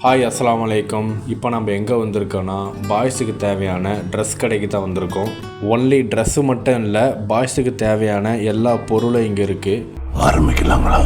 Hi அஸ்ஸலாமு அலைக்கும். இப்போ நம்ம எங்கே வந்திருக்கோன்னா பாய்ஸுக்கு தேவையான ட்ரெஸ் கடைக்கு தான் வந்திருக்கோம். ஒன்லி ட்ரெஸ்ஸு மட்டும் இல்லை, பாய்ஸுக்கு தேவையான எல்லா பொருளும் இங்கே இருக்குது. ஆரம்பிக்கலாங்களா?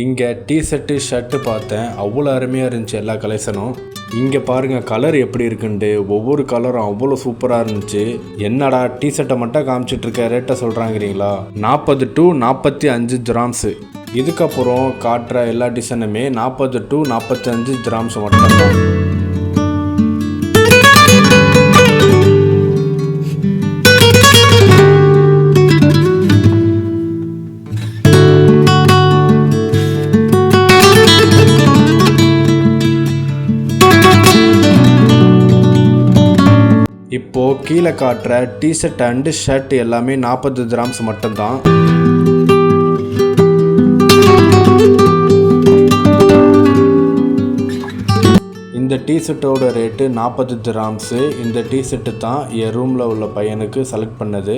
இங்கே டிஷர்ட்டு ஷர்ட்டு பார்த்தேன், அவ்வளோ அருமையாக இருந்துச்சு எல்லா கலெக்ஷனும். இங்கே பாருங்கள் கலர் எப்படி இருக்குன்ட்டு, ஒவ்வொரு கலரும் அவ்வளோ சூப்பராக இருந்துச்சு. என்னடா டிஷர்ட்டை மட்டும் காமிச்சிட்ருக்க, ரேட்டை சொல்கிறாங்கிறீங்களா? 40 to 45 dirhams. இதுக்கப்புறம் காட்டுற எல்லா டிசைனுமே 40 to 45 dirhams மட்டும்தான். இப்போது கீழே காட்டுற டிஷர்ட் அண்டு ஷர்ட் எல்லாமே 40 dirhams மட்டும்தான். இந்த டிஷர்ட்டோட ரேட்டு 40 dirhams. இந்த டிஷர்ட்டு தான் என் ரூமில் உள்ள பையனுக்கு செலக்ட் பண்ணது.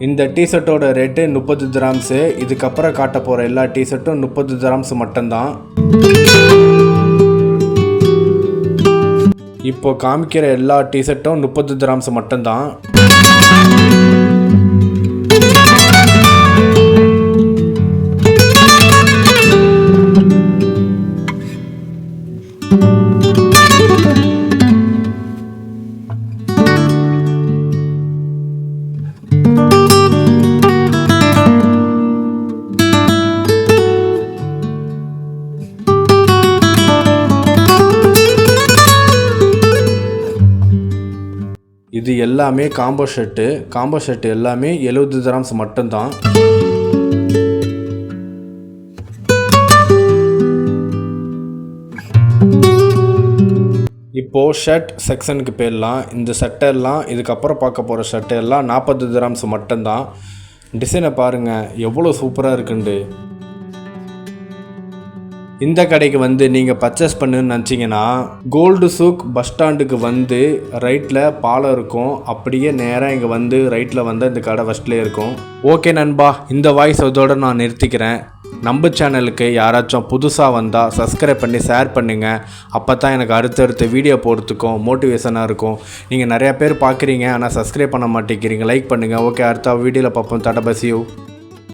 இந்த டிஷர்ட்டோட ரேட்டு 30 dirhams. இதுக்கப்புறம் காட்ட போகிற எல்லா டிஷர்ட்டும் 30 dirhams மட்டும்தான். இப்போ காமிக்கிற எல்லா டிஷர்ட்டும் 30 dirhams மட்டும்தான். இது எல்லாமே காம்போ ஷர்ட்டு எல்லாமே 70 dirhams மட்டும்தான். இப்போது ஷர்ட் செக்ஷனுக்கு போயிடலாம். இந்த சட்டெல்லாம் இதுக்கப்புறம் பார்க்க போகிற ஷர்ட்டெல்லாம் 40 dirhams மட்டும்தான். டிசைனை பாருங்கள் எவ்வளோ சூப்பராக இருக்குண்டு. இந்த கடைக்கு வந்து நீங்கள் பர்ச்சேஸ் பண்ணுன்னு நினச்சிங்கன்னா கோல்டு சூக் பஸ் ஸ்டாண்டுக்கு வந்து ரைட்டில் பாலம் இருக்கும். அப்படியே நேராக இங்கே வந்து ரைட்டில் வந்து இந்த கடை ஃபஸ்ட்லேயே இருக்கும். ஓகே நண்பா, இந்த வாய்ஸ் இதோட நான் நிறுத்திக்கிறேன். நம்ம சேனலுக்கு யாராச்சும் புதுசாக வந்தால் சப்ஸ்கிரைப் பண்ணி ஷேர் பண்ணுங்கள். அப்போ தான் எனக்கு அடுத்தடுத்த வீடியோ போடுறதுக்கும் மோட்டிவேஷனாக இருக்கும். நீங்கள் நிறையா பேர் பார்க்குறீங்க, ஆனால் சப்ஸ்கிரைப் பண்ண மாட்டேங்கிறீங்க. லைக் பண்ணுங்கள். ஓகே, அடுத்த வீடியோவில் பார்ப்போம். டாடா பை, see you.